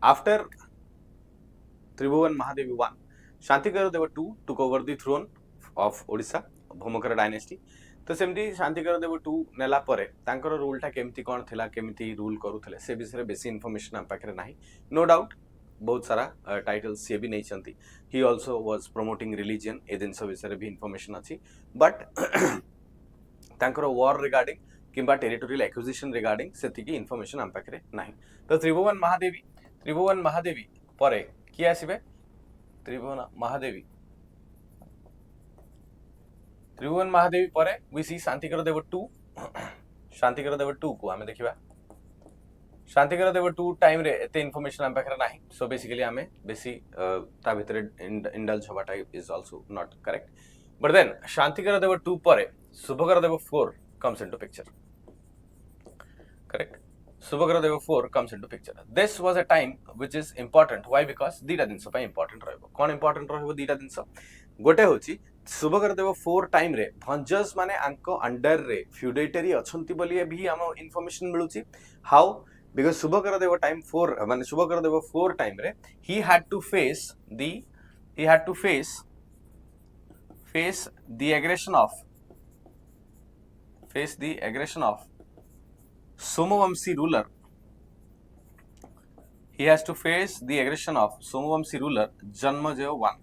After Tribhuvan Mahadevi I, Shantikara Deva II took over the throne of Odisha, Bhomokara dynasty. तो सेमती शांतिकर Deva to नेला परे तांकर रूलटा केमती कौन थिला केमती रूल करूथले से विषय बेसी इनफॉरमेशन हम पाखरे नाही नो डाउट बहुत सारा टाइटल्स से भी नहीं चंती ही आल्सो वाज प्रमोटिंग रिलीजन ए दिन सब विषय भी इनफॉरमेशन अछि बट तांकर वॉर रिगार्डिंग किंबा टेरिटोरियल एक्विजिशन रिगार्डिंग सेतिकी इनफॉरमेशन हम पाखरे नाही तो त्रिभुवन महादेवी परे की आसीबे त्रिभुवन महादेवी परे वी सी शांतिकर देव टू को हमें देखिबा शांतिकर देव टू टाइम रे एते इनफॉरमेशन हम पाखरे नाही सो बेसिकली हमें बेसी ता भितरे इंडल्ज होबाटा is also not correct but then Shantikara Deva two परे Shubhakara Deva 4 comes into picture correct Shubhkar Deva 4 comes into picture this was a time which is important why because दीटा दिनस पय इंपोर्टेंट रहबो कोन इंपोर्टेंट रहबो दीटा दिनस गोटे होची शुभकर देव 4 टाइम रे भंजस माने आंको अंडर रे फ्यूडेटरी अछंती बोली भी हम इन्फॉर्मेशन मिलुची how because Shubhakara Deva time 4 माने शुभकर देव 4 टाइम रे he had to face the aggression of Somavamsi ruler. He has to face the aggression of Somavamsi ruler Janmajev I.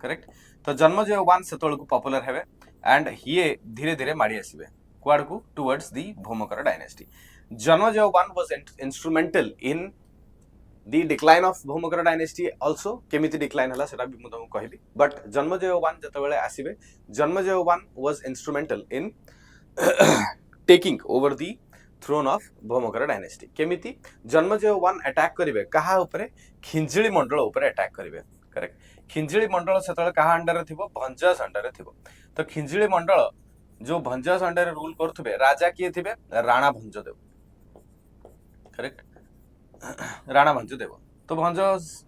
Correct? तो Janmajev I सेतोळकु पॉपुलर हेबे एंड हिए धीरे धीरे माडी आसीबे क्वाडकु towards the Bhaumakara dynasty Janmajev I was instrumental in the decline of Bhaumakara dynasty also केमिति डिक्लाइन हला सेटा भी मुदम कहली बट Janmajev I जतबेले आसीबे Janmajev I was instrumental in taking over the throne of Bhaumakara dynasty केमिति Janmajev I अटैक करिवे कहा ऊपरे खिंजिली मंडल ऊपरे अटैक करिवे करेक्ट खिंजिली मंडल सेतले कहा अंडर रे थिबो भंजास अंडर रे थिबो तो खिंजिली मंडल जो भंजास अंडर रे रूल करथुबे राजा किए थिबे राणा भंजदेव करेक्ट राणा भंजदेव तो भंजास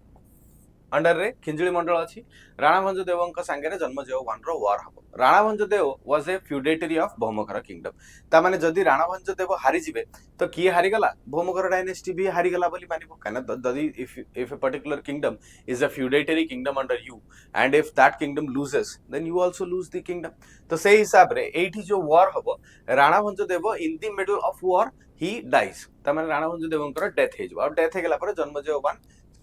अंडर रे खिंजिली मंडल अछि राणा भंजदेवंक संगे Janmajev I रो वार हबो Rana Bhanjadeva was a feudatory of Bhaumakara kingdom ता माने जदी राणा भंजदेव हारि जिवे तो की हारि गला भौमकर डायनेस्टी भी हारि गला बोली मानिबो काना जदी if a particular kingdom is a feudatory kingdom under you and if that kingdom loses then you also lose the kingdom तो से हिसाब रे एठी जो वार हबो Rana Bhanjdeo in the middle of war he dies ता माने राणा भंजदेवंकर डेथ हे जबो और डेथ हे गेला पर Janmajev I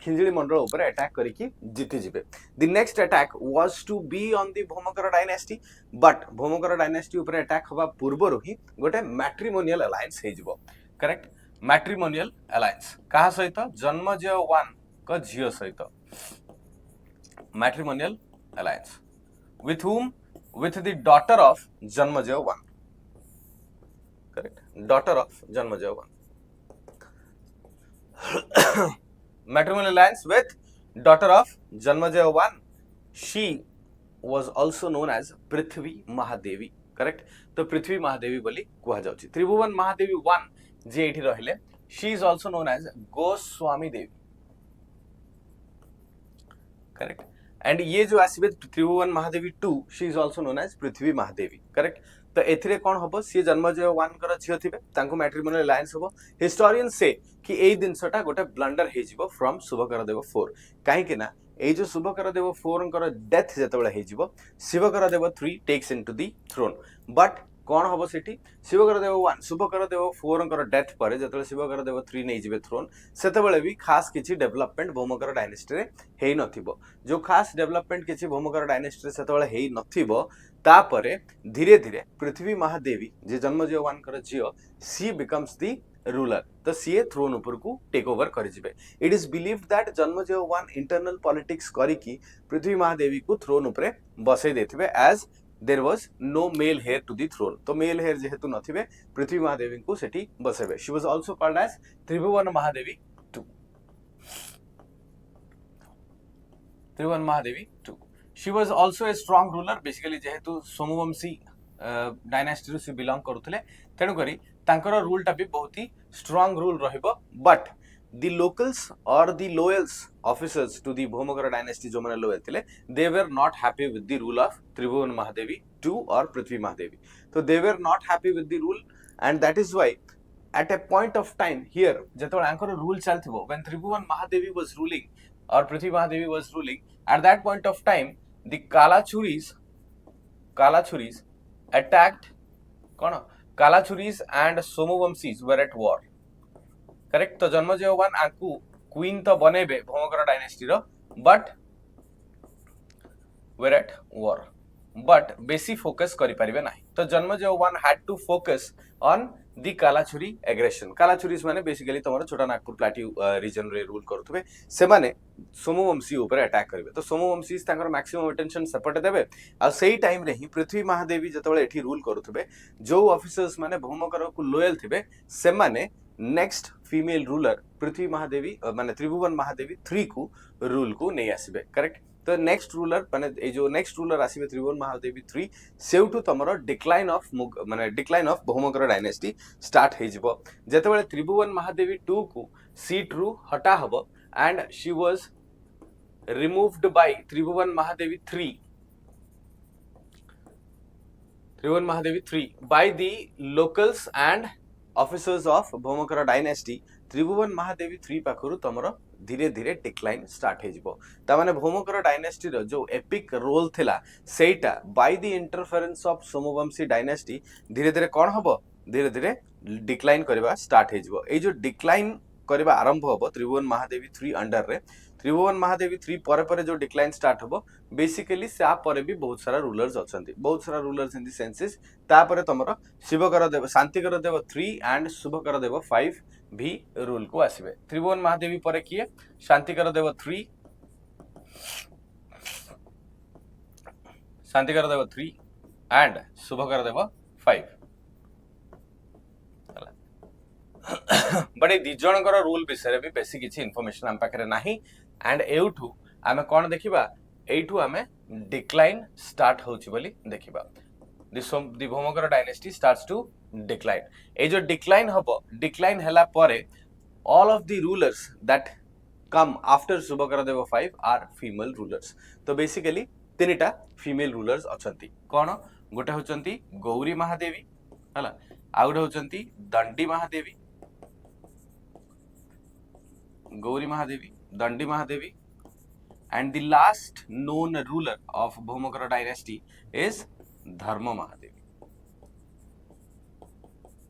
खिंजिली मंडल ऊपर अटैक करिकि जीति जिबे the next attack was to be on the Bhaumakara dynasty but Bhaumakara dynasty ऊपर अटैक होबा पूर्वरु ही गोटे मैट्रिमोनियल अलायंस हे जिवो करेक्ट मैट्रिमोनियल अलायंस कहा सहित Janmajev I को झियो सहित matrimonial alliance with whom with the daughter of Janmajev I correct daughter of Janmajev I matrimonial alliance with daughter of Janmajev I she was also known as Prithvi Mahadevi correct तो पृथ्वी महादेवी बोली कुहा जाउची त्रिभुवन Mahadevi I जे एठी रहिले she is also known as Goswami Devi correct and ये जो आसीबे त्रिभुवन Mahadevi 2 she is also known as Prithvi Mahadevi correct तो एथिरे कोन हबो सी Janmajev I कर झियो थिबे तांको मैट्रिमोनियल अलायंस हबो हिस्टोरियन से कि एई दिनसटा गोटे ब्लंडर हे जिवो फ्रॉम शुभकर देव 4 काहे कि ना एई जो शुभकर देव 4 कर डेथ जतबेले हे जिवो Shivakara Deva 3 takes into the throne but कोन हबो सेठी शिवकर देव 1 शुभकर देव 4 कर डेथ परे जतबेले शिवकर देव 3 नै जिवे थ्रोन सेतबेले भी खास किछि डेवलपमेंट भौमकर डायनेस्टी रे हेई नथिबो जो खास डेवलपमेंट किछि भौमकर डायनेस्टी रे सेतबेले हेई नथिबो तापरे धीरे धीरे पृथ्वी महादेवी जे Janmajev I कर झियो सी बिकम्स द रूलर तो सी थ्रोन ऊपर को टेक ओवर कर जिवे it is believed that Janmajev I internal politics करिकि पृथ्वी महादेवी को थ्रोन ऊपर बसै देथिबे as there was no male heir to the throne तो मेल हेयर जेहेतु नथिबे पृथ्वी महादेवी को सेठी बसेबे she was also called as Tribhuvana Mahadevi 2 Tribhuvana Mahadevi 2 she was also a strong ruler basically जेहेतु सोमवंशी डायनेस्टी रो से बिलोंग करूथले तेनु करी तांकर रूल टा भी बहुत ही स्ट्रांग रूल रहइबो but the locals or the loyals officers to the Bhomagara dynasty जो माने loyal थिले they were not happy with the rule of Tribhuvan Mahadevi 2 or Prithvi Mahadevi so they were not happy with the rule and that is why at a point of time here जेतोळे आंकर rule चलथिबो when Tribhuvan Mahadevi was ruling or Prithvi Mahadevi was ruling at that point of time the Kalachuris attacked कौन Kalachuris and Somavamsis were at war correct तो Janmejaya one आंकु queen तो बनेबे Bhaumakara dynasty रो but were at war but बेसी focus करि परिबे नाही तो Janmejaya one had to focus on the Kalachuri aggression Kalachuris माने बेसिकली तमरो छोटा नागपुर प्लाट्यू रीजन रे रूल करथुबे से माने सोमवंशी ऊपर अटैक करिवे तो सोमवंशी तांकर मैक्सिमम अटेंशन सपोर्ट देबे आ सेही टाइम रे ही पृथ्वी महादेवी जतबेले एठी रूल करथुबे जो ऑफिसर्स माने भौमकर को लॉयल थिबे से माने next female ruler Prithvi Mahadevi माने त्रिभुवन महादेवी 3 को रूल को नहीं आसीबे करेक्ट तो नेक्स्ट रूलर माने ए जो नेक्स्ट रूलर आसीबे त्रिभुवन महादेवी 3 सेउटू तमरो डिक्लाइन ऑफ माने decline of Bhaumakara dynasty start हे जिवो जेतेबेले त्रिभुवन महादेवी 2 को सीट रु हटा हबो and she was removed by Tribhuvan Mahadevi 3 by the locals and officers of Bhaumakara dynasty Tribhuvan Mahadevi 3 पाखरु तमरो धीरे धीरे डिक्लाइन स्टार्ट हे जिवो ता माने भौमकर डायनेस्टी रो जो एपिक रोल थिला सेटा by the interference of Somvanshi dynasty धीरे धीरे कोन हबो धीरे धीरे डिक्लाइन करबा स्टार्ट हे जिवो ए जो डिक्लाइन करबा आरंभ हबो त्रिभुवन महादेवी 3 अंडर रे त्रिभुवन महादेवी 3 परे परे जो डिक्लाइन स्टार्ट हबो बेसिकली से आ परे भी बहुत सारा रूलर्स अछंती बहुत सारा रूलर्स इन द सेंसेस ता परे तमरो शिवकर देव शांतिकर देव 3 एंड शुभकर देव 5 भी रूल को आसीबे त्रिभुवन महादेवी परे किए शांतिकर देव 3 एंड शुभकर देव 5 बट ए दी जनकर रूल विषय भी बेसी किछि इंफॉर्मेशन हम पाखरे नाही एंड एउठू आमे कोन देखिबा एइठू आमे डिक्लाइन स्टार्ट होछि बोली देखिबा the Bhaumakara dynasty starts to decline ए जो डिक्लाइन हबो डिक्लाइन हला परे all of the rulers that come after Shubhakara Deva 5 are female rulers तो बेसिकली तीनटा फीमेल रूलर्स अछंती कोन गोटे होचंती गौरी महादेवी हला आउड होचंती दंडी महादेवी गौरी महादेवी दंडी Mahadevi and the last known ruler of Bhumikara dynasty is Dharma Mahadevi.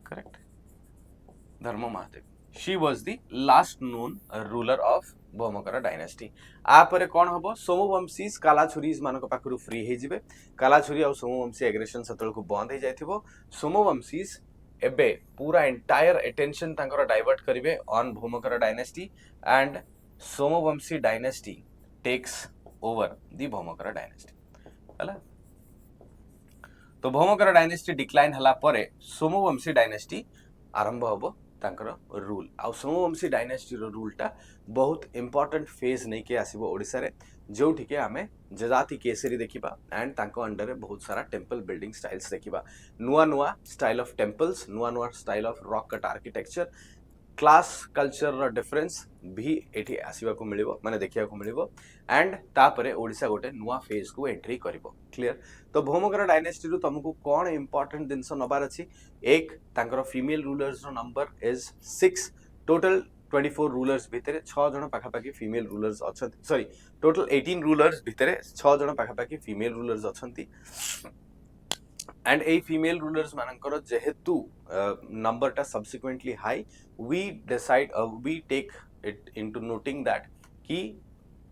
Correct? Dharma Mahadevi. She was the last known ruler of Bhumikara dynasty. आपरे कौन हबो सोमवंशीस कालाछुरीस मानक पाखरु फ्री हे जिवे कालाछुरी और सोमवंशी एग्रेशन सतल को बंद हे जायथिबो सोमवंशीस एबे पूरा एंटायर अटेंशन तांकर डाइवर्ट करिवे on Bhaumakara dynasty and Somavanshi dynasty takes over the Bhaumakara dynasty हला तो भौमकर डायनेस्टी डिक्लाइन हला परे सोमवंशी डायनेस्टी आरंभ हबो तांकर रूल आ सोमवंशी डायनेस्टी रो रूलटा बहुत इंपोर्टेंट फेज नै के आसीबो ओडिसा रे जोठी के आमे जजाति केसरी देखिबा एंड तांको अंडर रे बहुत सारा टेंपल बिल्डिंग स्टाइल्स देखिबा नुआ नुआ स्टाइल ऑफ टेंपल्स नुआ नुआ style of rock cut architecture class culture रो डिफरेंस भी एठी आसीबा को मिलिबो माने देखिया को मिलिबो एंड तापरे ओडिसा गोटे नुआ फेज को एंट्री करिवो क्लियर तो भौमकर डायनेस्टी रो तुमको कोन इंपोर्टेंट दिनस नबार अछि एक तांकर फीमेल रूलर्स रो नंबर इज 6 टोटल 24 रूलर्स भितरे 6 जण पाखा पाखी फीमेल रूलर्स अछंती सॉरी टोटल 18 रूलर्स भितरे 6 जण पाखा पाखी फीमेल रूलर्स अछंती एंड ए फीमेल रूलर्स मानकर जेहेतु नंबर टा subsequently high we decide we take it into noting that कि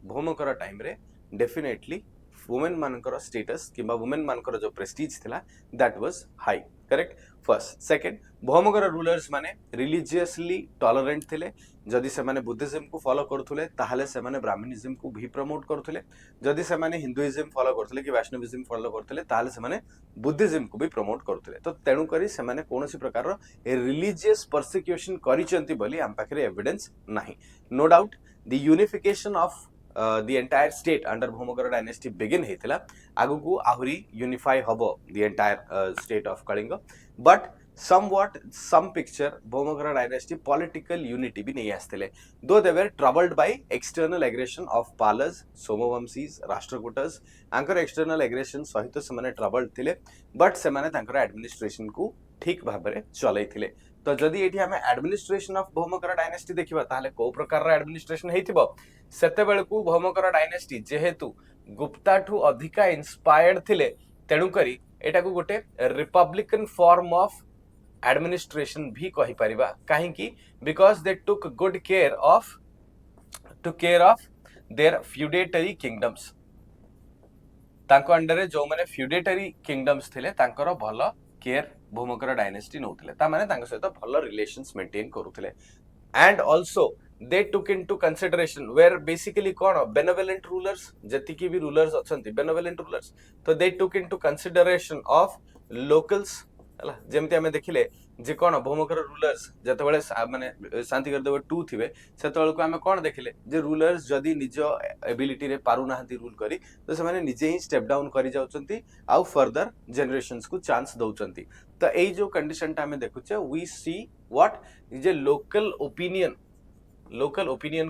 भौमकर टाइम रे डेफिनेटली वुमेन मानकर स्टेटस किबा वुमेन मानकर जो प्रेस्टीज थिला that was high correct first second भौमकर rulers माने रिलीजियसली टॉलरेंट थिले जदि से माने बुद्धिज्म को फॉलो करथुले ताहाले से माने ब्राह्मणिज्म को भी प्रमोट करथुले जदि से माने हिंदुइज्म फॉलो करथुले कि वैष्णविज्म फॉलो करथुले ताहाले से माने बुद्धिज्म को भी प्रमोट करथुले तो तेणु करी से माने कोनोसी प्रकार रो रिलीजियस परसिक्यूशन करिचंती बोली हम पाखरे एविडेंस नाही no doubt the unification of the entire state under Bhumikara dynasty begin हेतिला आगु को आहुरी unify हबो the entire state of Kalinga but somewhat some picture Bhumikara dynasty political unity भी नहीं आस्तेले though they were troubled by external aggression of Palas Somavamsis Rashtrakutas Anchor external aggression सहित से माने troubled थिले but से माने तांकर administration को ठीक भाबरे चलै थिले तो जदि एठी हमें एडमिनिस्ट्रेशन ऑफ भौमकर डायनेस्टी देखिबा ताले को प्रकार एडमिनिस्ट्रेशन हेतिबो सेते बेलकू भौमकर डायनेस्टी जेहेतु गुप्ता ठू अधिका इंस्पायर्ड थिले तेणु करी एटा को गोटे रिपब्लिकन फॉर्म ऑफ एडमिनिस्ट्रेशन भी कहि परिबा काहेकि because they took good care of their feudatory kingdoms तांको अंडर रे जो माने फ्यूडेटरी किंगडम्स थिले तांकर भलो केयर भौमकर डायनेस्टी नौथिले ता माने तांको सहित भलो रिलेशंस मेंटेन करूथिले and also they took into consideration where basically कोन बेनेवोलेंट रूलर्स जति भी रूलर्स अछंती बेनेवोलेंट रूलर्स तो they took into consideration of locals हला जेमति हमें देखिले जे कोन भौमकर रूलर्स जतबेले माने शांति करदेव 2 थिबे सेतबेल को हमें कोन देखिले जे रूलर्स जदी निज एबिलिटी रे पारु नाहंती रूल करी तो से माने निजे ही स्टेप डाउन करी जाउचंती आउ फर्दर जनरेशंस को चांस दउचंती तो एई जो कंडीशन ता हमें देखुचे वी सी व्हाट जे लोकल ओपिनियन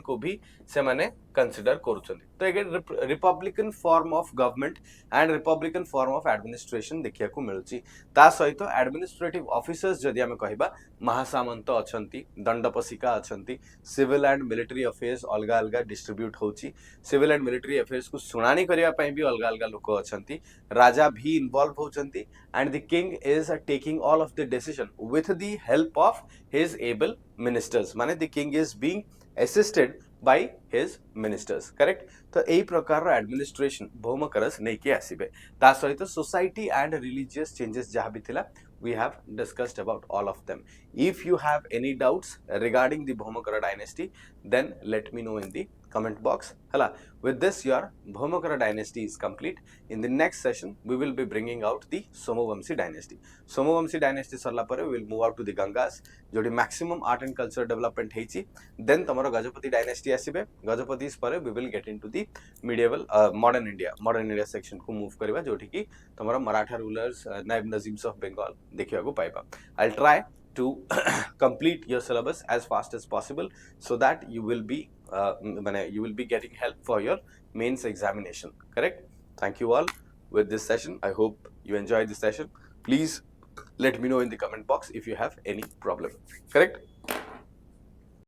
को भी से माने कंसीडर करूछंती तो again republican form of government and republican form of administration देखिया को मिलुची ता सहित एडमिनिस्ट्रेटिव ऑफिसर्स जदि हमें कहबा महासामंत अछंती दंडपसिका अछंती सिविल एंड मिलिटरी अफेयर्स अलगा अलगा डिस्ट्रीब्यूट होची सिविल एंड मिलिटरी अफेयर्स को सुनानी करिया पई भी अलगा अलगा लोक अछंती राजा भी इन्वॉल्व होचंती and the king is taking all of the decision with the help of his able ministers माने the king is being assisted by his ministers correct तो एई प्रकार एडमिनिस्ट्रेशन भौमकरस नै के आसीबे ता सहित सोसाइटी एंड रिलीजियस चेंजेस जहा भी थिला we have discussed about all of them if you have any doubts regarding the bhaumakara dynasty then let me know in the comment box hala with this your bhaumakara dynasty is complete in the next session we will be bringing out the somavamsi dynasty sarla pare we will move out to the gangas jodi maximum art and culture development heichi then tamara gajapati dynasty asibe gajapati's pare we will get into the medieval modern india section ko move kariba joti ki tamara maratha rulers naib nazims of bengal देखिया को पाइबा I'll try to complete your syllabus as fast as possible so that you will be getting help for your mains examination correct thank you all with this session I hope you enjoyed this session please let me know in the comment box if you have any problem correct